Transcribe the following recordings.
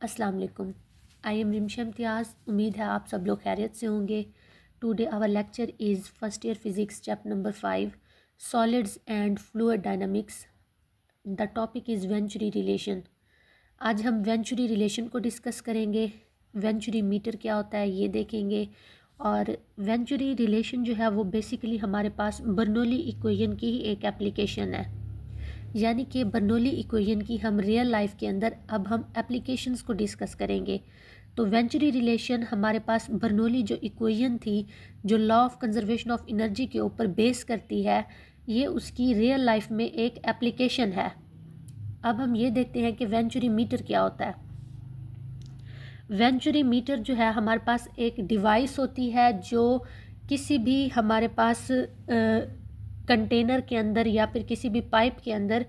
अस्सलाम वालेकुम। I am Rimsha Imtiaz. उम्मीद है आप सब लोग खैरियत से होंगे। Today our lecture is first year physics chapter number 5 solids and fluid dynamics. The topic is venturi relation. आज हम वेंचुरी रिलेशन को डिस्कस करेंगे। वेंचुरी मीटर क्या होता है ये देखेंगे। और वेंचुरी रिलेशन जो है वो बेसिकली हमारे पास बर्नौली इक्वेशन की ही एक एप्लीकेशन है, यानी कि बर्नौली इक्वेशन की हम रियल लाइफ के अंदर अब हम एप्लीकेशंस को डिस्कस करेंगे। तो वेंचुरी रिलेशन हमारे पास बर्नौली जो इक्वेशन थी, जो law of conservation of energy के ऊपर बेस करती है, ये उसकी रियल लाइफ में एक एप्लीकेशन है। अब हम ये देखते हैं कि वेंचुरी मीटर क्या होता है। वेंचुरी मीटर जो है हमारे पास एक डिवाइस होती है जो किसी भी हमारे पास कंटेनर के अंदर या फिर किसी भी पाइप के अंदर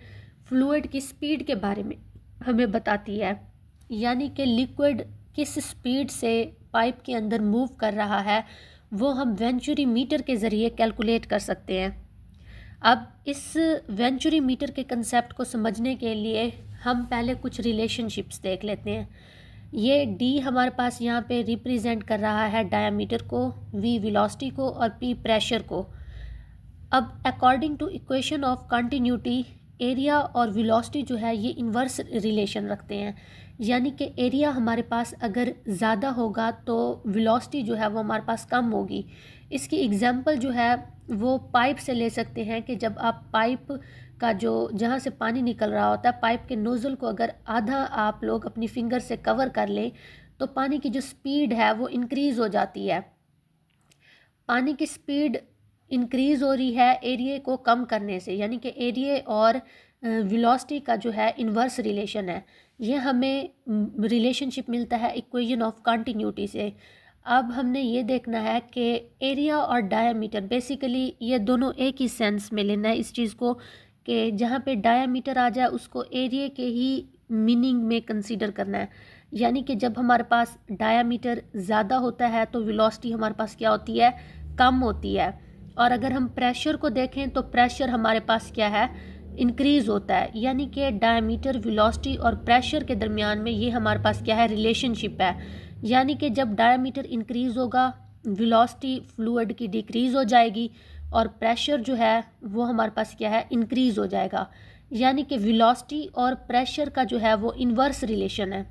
फ्लूइड की स्पीड के बारे में हमें बताती है, यानी कि लिक्विड किस स्पीड से पाइप के अंदर मूव कर रहा है वो हम वेंचुरी मीटर के ज़रिए कैलकुलेट कर सकते हैं। अब इस वेंचुरी मीटर के कंसेप्ट को समझने के लिए हम पहले कुछ रिलेशनशिप्स देख लेते हैं। ये डी हमारे पास यहाँ पे रिप्रेजेंट कर रहा है डायामीटर को, वी वेलोसिटी को और पी प्रेशर को। अब according to equation of continuity area और वेलोसिटी जो है ये इन्वर्स रिलेशन रखते हैं, यानी कि एरिया हमारे पास अगर ज़्यादा होगा तो वेलोसिटी जो है वो हमारे पास कम होगी। इसकी एग्जांपल जो है वो पाइप से ले सकते हैं कि जब आप पाइप का जो जहाँ से पानी निकल रहा होता है, पाइप के नोज़ल को अगर आधा आप लोग अपनी फिंगर से कवर कर लें तो पानी की जो स्पीड है वो इंक्रीज़ हो जाती है। पानी की स्पीड इंक्रीज़ हो रही है एरिया को कम करने से, यानी कि एरिया और वेलोसिटी का जो है इन्वर्स रिलेशन है। ये हमें रिलेशनशिप मिलता है इक्वेशन ऑफ कंटिन्यूटी से। अब हमने ये देखना है कि एरिया और डायामीटर बेसिकली ये दोनों एक ही सेंस में लेना है इस चीज़ को, कि जहाँ पे डायामीटर आ जाए उसको एरिया के ही मीनिंग में कंसीडर करना है। यानी कि जब हमारे पास डायामीटर ज़्यादा होता है तो वेलोसिटी हमारे पास क्या होती है, कम होती है। और अगर हम प्रेशर को देखें तो प्रेशर हमारे पास क्या है, इंक्रीज़ होता है। यानी कि डायमीटर, वेलोसिटी और प्रेशर के दरमियान में ये हमारे पास क्या है, रिलेशनशिप है। यानी कि जब डायमीटर इंक्रीज़ होगा वेलोसिटी फ्लूइड की डिक्रीज़ हो जाएगी और प्रेशर जो है वो हमारे पास क्या है, इंक्रीज़ हो जाएगा। यानी कि वेलोसिटी और प्रेशर का जो है वो इन्वर्स रिलेशन है।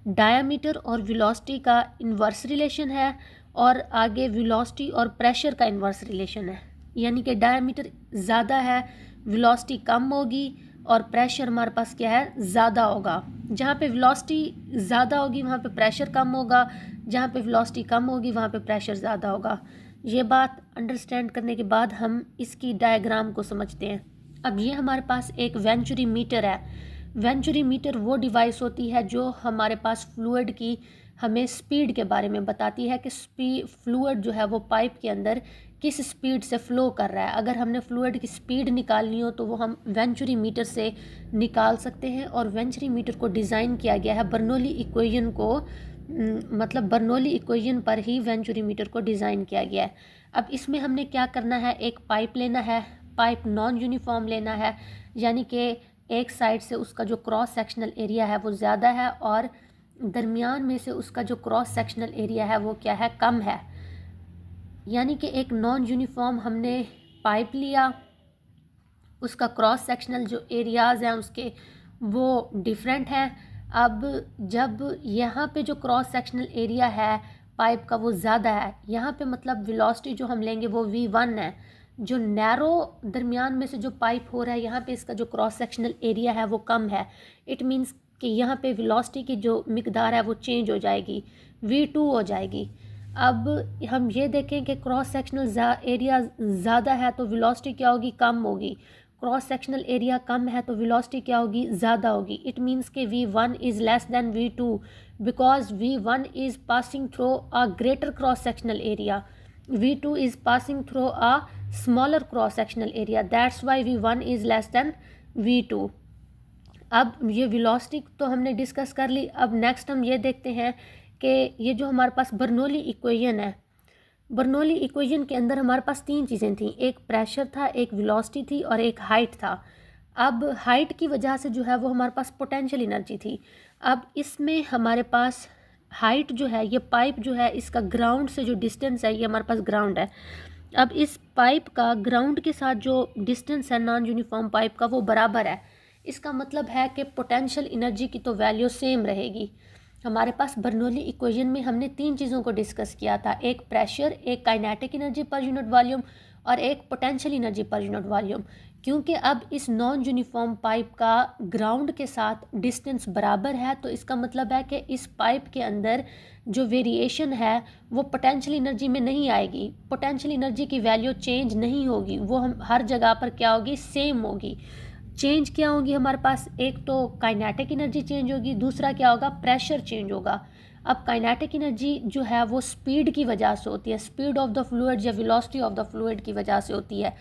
डायमीटर और वेलोसिटी का इन्वर्स रिलेशन है और आगे वेलोसिटी और प्रेशर का इन्वर्स रिलेशन है। यानी कि डायमीटर ज़्यादा है, वेलोसिटी कम होगी और प्रेशर हमारे पास क्या है, ज़्यादा होगा। जहाँ पे वेलोसिटी ज़्यादा होगी वहाँ पे प्रेशर कम होगा, जहाँ पे वेलोसिटी कम होगी वहाँ पे प्रेशर ज़्यादा होगा। ये बात अंडरस्टैंड करने के बाद हम इसकी डायग्राम को समझते हैं। अब ये हमारे पास एक वेंचुरी मीटर है। वेंचुरी मीटर वो डिवाइस होती है जो हमारे पास फ्लूइड की हमें स्पीड के बारे में बताती है कि फ्लूइड जो है वो पाइप के अंदर किस स्पीड से फ़्लो कर रहा है। अगर हमने फ्लूइड की स्पीड निकालनी हो तो वो हम वेंचुरी मीटर से निकाल सकते हैं। और वेंचुरी मीटर को डिज़ाइन किया गया है बर्नौली इक्वेशन को, मतलब बर्नौली इक्वेशन पर ही वेंचुरी मीटर को डिज़ाइन किया गया है। अब इसमें हमने क्या करना है, एक पाइप लेना है। पाइप नॉन यूनिफॉर्म लेना है, यानी कि एक साइड से उसका जो क्रॉस सेक्शनल एरिया है वो ज़्यादा है और दरमियान में से उसका जो क्रॉस सेक्शनल एरिया है वो क्या है, कम है। यानी कि एक नॉन यूनिफॉर्म हमने पाइप लिया, उसका क्रॉस सेक्शनल जो एरियाज़ हैं उसके वो डिफरेंट हैं। अब जब यहाँ पे जो क्रॉस सेक्शनल एरिया है पाइप का वो ज़्यादा है, यहाँ पे मतलब वेलोसिटी जो हम लेंगे वो v1 है। जो नैरो दरमियान में से जो पाइप हो रहा है यहाँ पे इसका जो क्रॉस सेक्शनल एरिया है वो कम है। इट मीन्स कि यहाँ पे वेलोसिटी की जो मिकदार है वो चेंज हो जाएगी, v2 हो जाएगी। अब हम ये देखें कि क्रॉस सेक्शनल एरिया ज़्यादा है तो वेलोसिटी क्या होगी, कम होगी। क्रॉस सेक्शनल एरिया कम है तो वेलोसिटी क्या होगी, ज़्यादा होगी। इट मीन्स कि v1 is less than v2 because v1 is passing through a greater cross sectional area, v2 is passing through a smaller cross sectional area, that's why v1 is less than v2। अब ये velocity तो हमने discuss कर ली। अब next हम ये देखते हैं कि ये जो हमारे पास बर्नौली इक्वेशन है, बर्नौली इक्वेशन के अंदर हमारे पास तीन चीज़ें थी, एक प्रेशर था, एक वेलोसिटी थी और एक हाइट था। अब हाइट की वजह से जो है वो हमारे पास पोटेंशियल एनर्जी थी। अब इसमें हमारे पास हाइट जो है, ये पाइप जो है इसका ग्राउंड से जो डिस्टेंस है, ये हमारे पास ग्राउंड है। अब इस पाइप का ग्राउंड के साथ जो डिस्टेंस है नॉन यूनिफॉर्म पाइप का, वो बराबर है। इसका मतलब है कि पोटेंशियल एनर्जी की तो वैल्यू सेम रहेगी। हमारे पास बर्नौली इक्वेशन में हमने 3 चीज़ों को डिस्कस किया था, एक प्रेशर, एक kinetic energy per unit volume और एक potential energy per unit volume. क्योंकि अब इस नॉन यूनिफॉर्म पाइप का ग्राउंड के साथ डिस्टेंस बराबर है, तो इसका मतलब है कि इस पाइप के अंदर जो वेरिएशन है वो पोटेंशियल एनर्जी में नहीं आएगी। पोटेंशियल एनर्जी की वैल्यू चेंज नहीं होगी, वो हम हर जगह पर क्या होगी, सेम होगी। चेंज क्या होगी हमारे पास, एक तो काइनेटिक एनर्जी चेंज होगी, दूसरा क्या होगा, प्रेशर चेंज होगा। अब काइनेटिक एनर्जी जो है वो स्पीड की वजह से होती है, स्पीड ऑफ द फ्लूइड या वेलोसिटी ऑफ द फ्लूइड की वजह से होती है।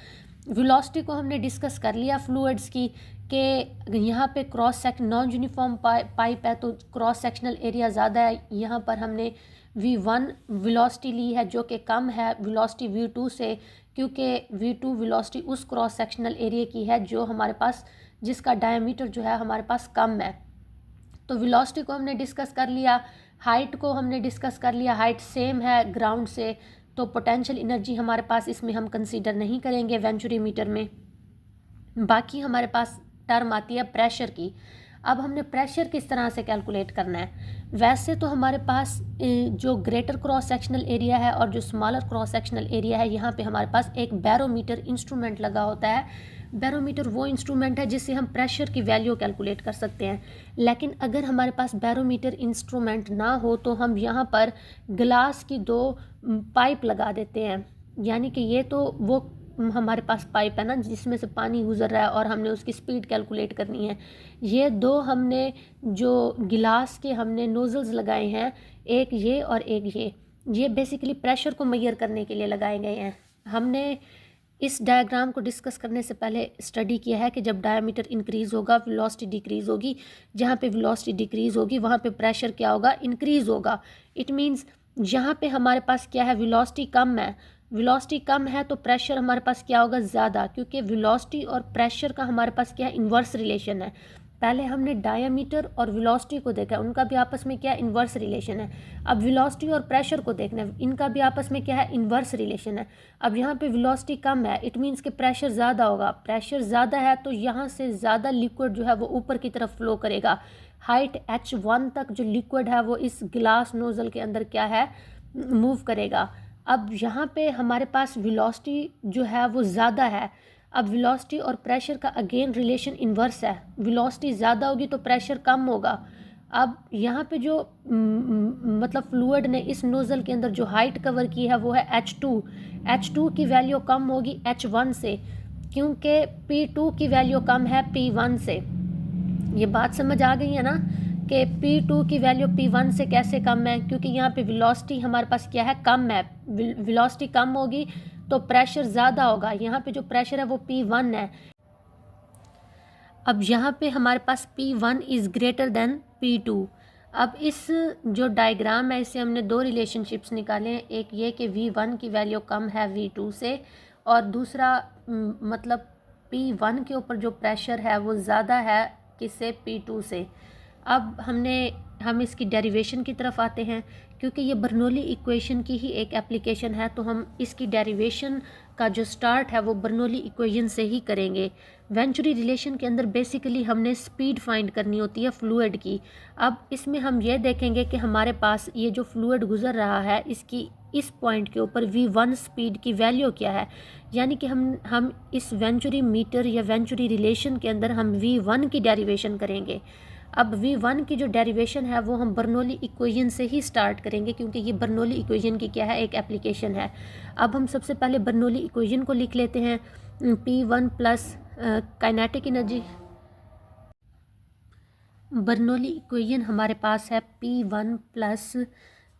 वेलोसिटी को हमने डिस्कस कर लिया फ्लूइड्स की, कि यहाँ पे cross section non uniform pipe है तो क्रॉस सेक्शनल एरिया ज़्यादा है। यहाँ पर हमने v1 वेलोसिटी ली है जो कि कम है वेलोसिटी v2 से, क्योंकि v2 वेलोसिटी उस क्रॉस सेक्शनल एरिया की है जो हमारे पास, जिसका डायमीटर जो है हमारे पास कम है। तो वेलोसिटी को हमने डिस्कस कर लिया, हाइट को हमने डिस्कस कर लिया, हाइट सेम है ग्राउंड से, तो पोटेंशियल एनर्जी हमारे पास इसमें हम कंसीडर नहीं करेंगे वेंचुरी मीटर में। बाकी हमारे पास टर्म आती है प्रेशर की। अब हमने प्रेशर किस तरह से कैलकुलेट करना है। वैसे तो हमारे पास जो ग्रेटर क्रॉस सेक्शनल एरिया है और जो स्मॉलर क्रॉस सेक्शनल एरिया है, यहाँ पे हमारे पास एक बैरोमीटर इंस्ट्रूमेंट लगा होता है। बैरोमीटर वो इंस्ट्रूमेंट है जिससे हम प्रेशर की वैल्यू कैलकुलेट कर सकते हैं। लेकिन अगर हमारे पास बैरोमीटर इंस्ट्रूमेंट ना हो तो हम यहाँ पर ग्लास की 2 पाइप लगा देते हैं। यानी कि ये तो वो हमारे पास पाइप है ना जिसमें से पानी गुजर रहा है और हमने उसकी स्पीड कैलकुलेट करनी है। ये 2 हमने जो गिलास के हमने नोजल्स लगाए हैं, एक ये और एक ये बेसिकली प्रेशर को मेजर करने के लिए लगाए गए हैं। हमने इस डायग्राम को डिस्कस करने से पहले स्टडी किया है कि जब डायमीटर इंक्रीज़ होगा वेलोसिटी डिक्रीज़ होगी। जहाँ पे वेलोसिटी डिक्रीज़ होगी वहाँ पे प्रेशर क्या होगा, इंक्रीज़ होगा। इट मीन्स यहाँ पे हमारे पास क्या है, वेलोसिटी कम है। वेलोसिटी कम है तो प्रेशर हमारे पास क्या होगा, ज़्यादा, क्योंकि वेलोसिटी और प्रेशर का हमारे पास क्या है, इन्वर्स रिलेशन है। पहले हमने डायमीटर और वेलोसिटी को देखा, उनका भी आपस में क्या इन्वर्स रिलेशन है। अब वेलोसिटी और प्रेशर को देखना है, इनका भी आपस में क्या है, इन्वर्स रिलेशन है। अब यहाँ पे वेलोसिटी कम है, इट मीन्स कि प्रेशर ज़्यादा होगा। प्रेशर ज़्यादा है तो यहाँ से ज़्यादा लिक्विड जो है वो ऊपर की तरफ फ्लो करेगा। हाइट h1 तक जो लिक्विड है वो इस गिलास नोजल के अंदर क्या है, मूव करेगा। अब यहाँ पे हमारे पास वेलोसिटी जो है वो ज़्यादा है। अब वेलोसिटी और प्रेशर का अगेन रिलेशन इन्वर्स है, वेलोसिटी ज़्यादा होगी तो प्रेशर कम होगा। अब यहाँ पे जो मतलब फ्लूइड ने इस नोज़ल के अंदर जो हाइट कवर की है वो है H2 की वैल्यू कम होगी H1 से, क्योंकि P2 की वैल्यू कम है P1 से। ये बात समझ आ गई है ना कि P2 की वैल्यू P1 से कैसे कम है, क्योंकि यहाँ पे वेलोसिटी हमारे पास क्या है, कम है। वेलोसिटी कम होगी तो प्रेशर ज़्यादा होगा। यहाँ पे जो प्रेशर है वो P1 है। अब यहाँ पे हमारे पास P1 is greater than P2। अब इस जो डायग्राम है इससे हमने 2 रिलेशनशिप्स निकाले हैं, एक ये कि V1 की वैल्यू कम है V2 से, और दूसरा मतलब P1 के ऊपर जो प्रेशर है वो ज़्यादा है किससे, P2 से। अब हम इसकी डेरिवेशन की तरफ आते हैं, क्योंकि ये बर्नौली इक्वेशन की ही एक एप्लीकेशन है, तो हम इसकी डेरिवेशन का जो स्टार्ट है वो बर्नौली इक्वेशन से ही करेंगे। वेंचुरी रिलेशन के अंदर बेसिकली हमने स्पीड फाइंड करनी होती है फ्लूइड की। अब इसमें हम ये देखेंगे कि हमारे पास ये जो फ्लूइड गुजर रहा है इसकी इस पॉइंट के ऊपर v1 स्पीड की वैल्यू क्या है। यानी कि हम इस वेंचुरी मीटर या वेंचुरी रिलेशन के अंदर हम v1 की डेरिवेशन करेंगे। अब v1 की जो डेरिवेशन है वो हम बर्नौली इक्वेशन से ही स्टार्ट करेंगे, क्योंकि ये बर्नौली इक्वेशन की क्या है, एक एप्लीकेशन है। अब हम सबसे पहले बर्नौली इक्वेशन को लिख लेते हैं, P1 plus kinetic energy. Bernoulli equation हमारे पास है P1 plus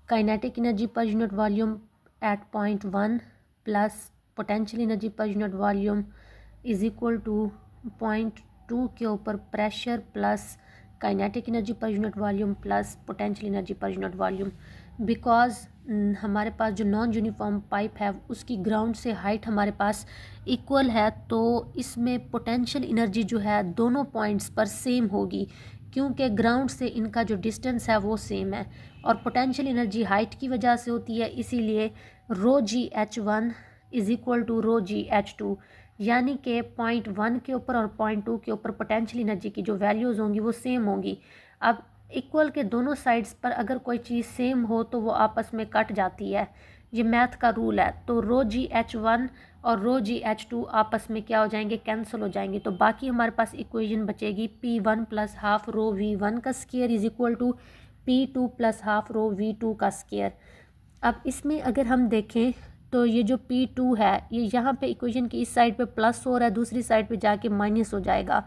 kinetic energy per unit volume at point 1 plus potential energy per unit volume is equal two point 2 के ऊपर pressure plus kinetic energy per unit volume plus potential energy per unit volume. Because हमारे पास जो non uniform pipe है उसकी ground से height हमारे पास equal है, तो इसमें पोटेंशियल एनर्जी जो है दोनों पॉइंट्स पर सेम होगी, क्योंकि ग्राउंड से इनका जो डिस्टेंस है वो सेम है और पोटेंशियल एनर्जी हाइट की वजह से होती है, इसीलिए ρgH1 is equal to ρgH2, यानी कि पॉइंट 1 के ऊपर और पॉइंट 2 के ऊपर पोटेंशियल एनर्जी की जो वैल्यूज़ होंगी वो सेम होंगी। अब इक्वल के दोनों साइड्स पर अगर कोई चीज़ सेम हो तो वो आपस में कट जाती है, ये मैथ का रूल है। तो ρgH1 और ρgH2 आपस में क्या हो जाएंगे, कैंसिल हो जाएंगे। तो बाकी हमारे पास इक्वेशन बचेगी P1 plus half rho V1 का square is equal to P2 plus half rho V2 का स्क्वायर। अब इसमें अगर हम देखें तो ये जो P2 है ये यहाँ पे इक्वेशन की इस साइड पे प्लस हो रहा है, दूसरी साइड पे जाके माइनस हो जाएगा,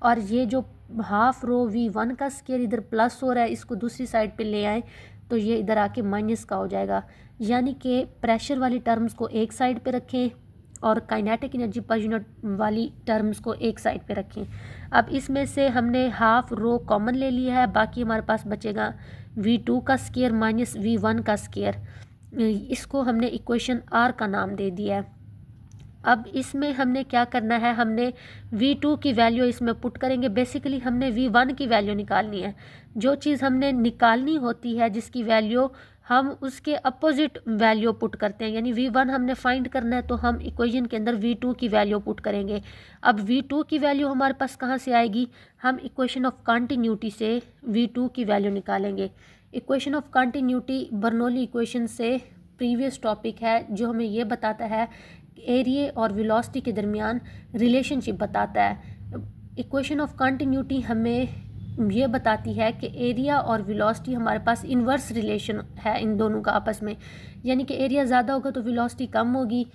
और ये जो हाफ रो V1 का स्क्वायर इधर प्लस हो रहा है, इसको दूसरी साइड पे ले आए तो ये इधर आके माइनस का हो जाएगा। यानी कि प्रेशर वाली टर्म्स को एक साइड पे रखें और काइनेटिक एनर्जी पर यूनिट वाली टर्म्स को एक साइड पे रखें। अब इसमें से हमने हाफ रो कॉमन ले लिया है, बाकी हमारे पास बचेगा V2 का स्क्वायर माइनस V1 का स्क्वायर। इसको हमने इक्वेशन R का नाम दे दिया है। अब इसमें हमने क्या करना है, हमने V2 की वैल्यू इसमें पुट करेंगे। बेसिकली हमने V1 की वैल्यू निकालनी है। जो चीज़ हमने निकालनी होती है जिसकी वैल्यू, हम उसके अपोजिट वैल्यू पुट करते हैं, यानी V1 हमने फाइंड करना है तो हम इक्वेशन के अंदर V2 की वैल्यू पुट करेंगे। अब V2 की वैल्यू हमारे पास कहाँ से आएगी, हम इक्वेशन ऑफ कंटिन्यूटी से V2 की वैल्यू निकालेंगे। Equation of continuity Bernoulli equation से प्रीवियस टॉपिक है जो हमें ये बताता है एरिया और वेलोसिटी के दरमियान रिलेशनशिप बताता है। इक्वेशन ऑफ कंटिन्यूटी हमें ये बताती है कि एरिया और वेलोसिटी हमारे पास इन्वर्स रिलेशन है इन दोनों का आपस में, यानी कि एरिया ज़्यादा होगा तो वेलोसिटी कम होगी,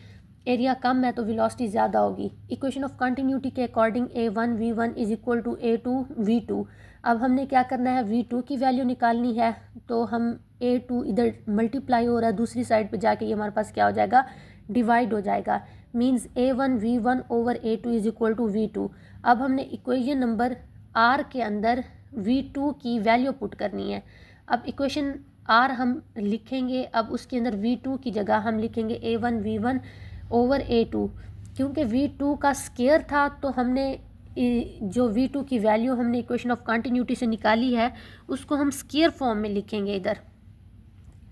एरिया कम है तो वेलोसिटी ज़्यादा होगी। इक्वेशन ऑफ कंटिन्यूटी के according A1 V1 is equal to A2 V2। अब हमने क्या करना है, V2 की वैल्यू निकालनी है, तो हम A2 इधर मल्टीप्लाई हो रहा है, दूसरी साइड पे जाके ये हमारे पास क्या हो जाएगा, डिवाइड हो जाएगा। Means A1 V1 over A2 is equal to V2। अब हमने इक्वेशन नंबर R के अंदर V2 की वैल्यू पुट करनी है। अब इक्वेशन R हम लिखेंगे, अब उसके अंदर V2 की जगह हम लिखेंगे A1 V1 ओवर A2। क्योंकि V2 का स्क्वायर था तो हमने जो V2 की वैल्यू हमने इक्वेशन ऑफ कंटिन्यूटी से निकाली है उसको हम स्क्वायर फॉर्म में लिखेंगे। इधर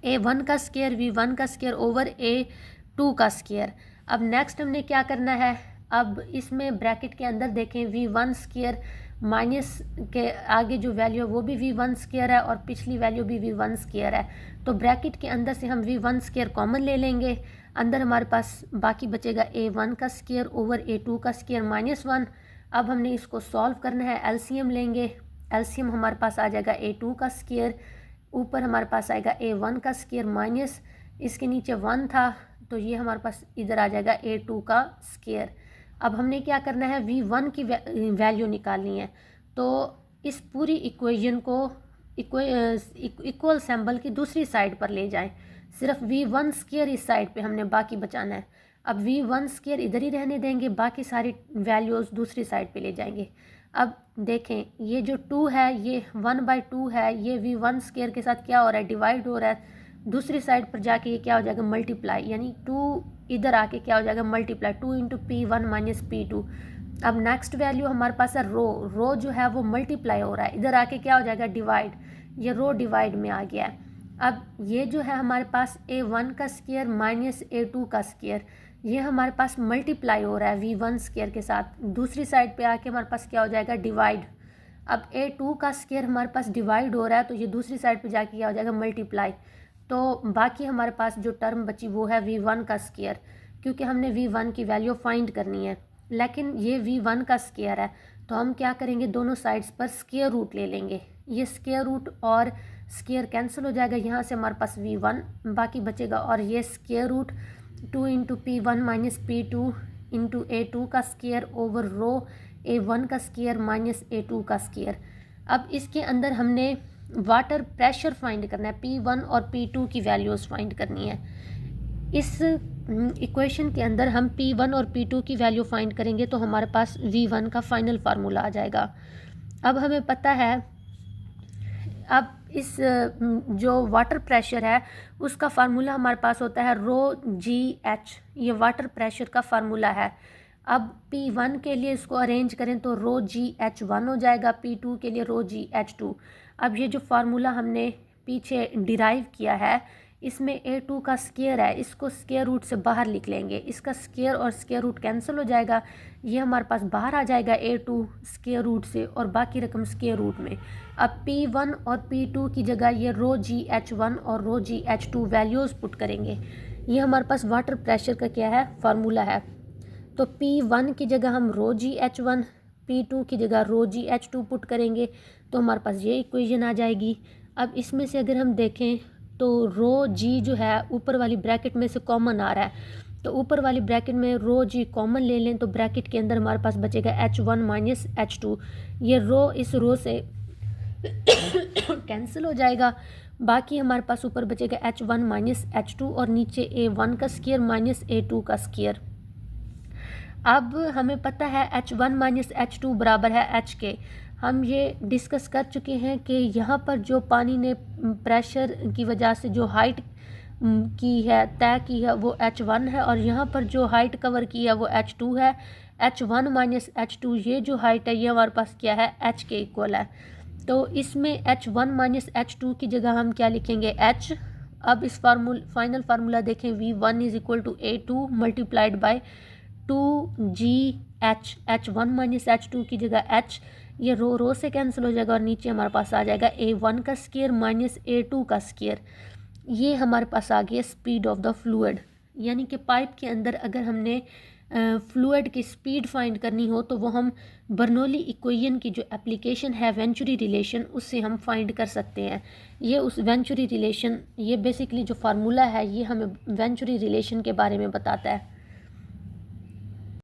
A1 का स्क्वायर V1 का स्क्वायर ओवर A2 का स्क्वायर। अब नेक्स्ट हमने क्या करना है, अब इसमें ब्रैकेट के अंदर देखें V1 स्क्वायर माइनस के आगे जो वैल्यू है वो भी V1 स्क्वायर है और पिछली वैल्यू भी V1 स्क्वायर है, तो ब्रैकेट के अंदर से हम V1 स्क्वायर कॉमन ले लेंगे। अंदर हमारे पास बाकी बचेगा A1 का स्क्वायर ओवर A2 का स्क्वायर माइनस 1। अब हमने इसको सॉल्व करना है, एलसीएम लेंगे। एलसीएम हमारे पास आ जाएगा A2 का स्क्वायर, ऊपर हमारे पास आएगा A1 का स्क्वायर माइनस इसके नीचे 1 था तो ये हमारे पास इधर आ जाएगा A2 का स्क्वायर। अब हमने क्या करना है, V1 की वैल्यू निकालनी है, तो इस पूरी इक्वेशन को इक्वल सिंबल की दूसरी साइड पर ले जाएं। सिर्फ V1 स्क्वायर इस साइड पे हमने बाकी बचाना है। अब V1 स्क्वायर इधर ही रहने देंगे, बाकी सारी वैल्यूज़ दूसरी साइड पे ले जाएंगे। अब देखें ये जो 2 है ये 1/2 है, ये V1 स्क्वायर के साथ क्या हो रहा है, डिवाइड हो रहा है। दूसरी साइड पर जाके ये क्या हो जाएगा, मल्टीप्लाई, यानी 2 इधर आके क्या हो जाएगा, multiply 2 into P1 minus P2। अब नेक्स्ट वैल्यू हमारे पास है रो जो है वो मल्टीप्लाई हो रहा है, इधर आके क्या हो जाएगा, डिवाइड, ये रो डिवाइड में आ गया है। अब ये जो है हमारे पास A1 का स्क्वायर माइनस A2 का स्क्वायर, ये हमारे पास मल्टीप्लाई हो रहा है V1 स्क्वायर के साथ, दूसरी साइड पे आके हमारे पास क्या हो जाएगा, डिवाइड। अब A2 का स्क्वायर हमारे पास डिवाइड हो रहा है तो ये दूसरी साइड पे जाके क्या हो जाएगा, मल्टीप्लाई। तो बाकी हमारे पास जो टर्म बची वो है V1 का स्क्वायर, क्योंकि हमने V1 की वैल्यू फाइंड करनी है। लेकिन ये V1 का स्क्वायर है तो हम क्या करेंगे, दोनों साइड्स पर स्क्वायर रूट ले लेंगे। ये स्क्वायर रूट और स्क्वायर कैंसिल हो जाएगा, यहाँ से हमारे पास V1 बाकी बचेगा, और ये square root 2 into P1 minus P2 into A2 का स्क्वायर ओवर रो A1 का स्क्वायर माइनस A2 का स्क्वायर। अब इसके अंदर हमने वाटर प्रेशर फाइंड करना है, P1 और P2 की वैल्यूज़ फाइंड करनी है। इस इक्वेशन के अंदर हम P1 और P2 की वैल्यू फाइंड करेंगे तो हमारे पास V1 का फाइनल फार्मूला आ जाएगा। अब हमें पता है अब इस जो वाटर प्रेशर है उसका फार्मूला हमारे पास होता है ρGH, ये वाटर प्रेशर का फार्मूला है। अब P1 के लिए इसको अरेंज करें तो ρGH1 हो जाएगा, P2 के लिए ρGH2। अब ये जो फार्मूला हमने पीछे डिराइव किया है इसमें A2 का स्क्वायर है, इसको स्क्वायर रूट से बाहर लिख लेंगे, इसका स्क्वायर और स्क्वायर रूट कैंसिल हो जाएगा, ये हमारे पास बाहर आ जाएगा A2 स्क्वायर रूट से और बाकी रकम स्क्वायर रूट में। अब P1 और P2 की जगह ये ρGH1 और ρGH2 वैल्यूज़ पुट करेंगे। ये हमारे पास वाटर प्रेशर का क्या है, फार्मूला है। तो P1 की जगह हम ρGH1, P2 की जगह ρGH2 पुट करेंगे तो हमारे पास ये इक्वेशन आ जाएगी। अब इसमें से अगर हम देखें तो ρG जो है ऊपर वाली ब्रैकेट में से कॉमन आ रहा है, तो ऊपर वाली ब्रैकेट में ρG कॉमन ले लें तो ब्रैकेट के अंदर हमारे पास बचेगा H1 माइनस H2। ये रो इस रो से कैंसिल हो जाएगा, बाकी हमारे पास ऊपर बचेगा H1 माइनस H2 और नीचे A1 का स्क्वायर माइनस A2 का स्क्वायर। अब हमें पता है H1 माइनस H2 बराबर है H के। हम ये डिस्कस कर चुके हैं कि यहाँ पर जो पानी ने प्रेशर की वजह से जो हाइट की है, तय की है, वो H1 है और यहाँ पर जो हाइट कवर की है वो H2 है। H1 माइनस H2 ये जो हाइट है ये हमारे पास क्या है, H के इक्वल है। तो इसमें H1 माइनस H2 की जगह हम क्या लिखेंगे, H। अब इस फाइनल फार्मूला देखें, V1 is equal to A2 multiplied by 2GH, H1 minus H2 की जगह H, ये रो से कैंसिल हो जाएगा और नीचे हमारे पास आ जाएगा A1 का स्क्वायर माइनस A2 का स्क्वायर। ये हमारे पास आ गया स्पीड ऑफ द फ्लूइड, यानी कि पाइप के अंदर अगर हमने फ्लूइड की स्पीड फाइंड करनी हो तो वो हम बर्नौली इक्वेशन की जो एप्लीकेशन है वेंचुरी रिलेशन, उससे हम फाइंड कर सकते हैं। ये उस वेंचुरी रिलेशन, ये बेसिकली जो फार्मूला है ये हमें वेंचुरी रिलेशन के बारे में बताता है।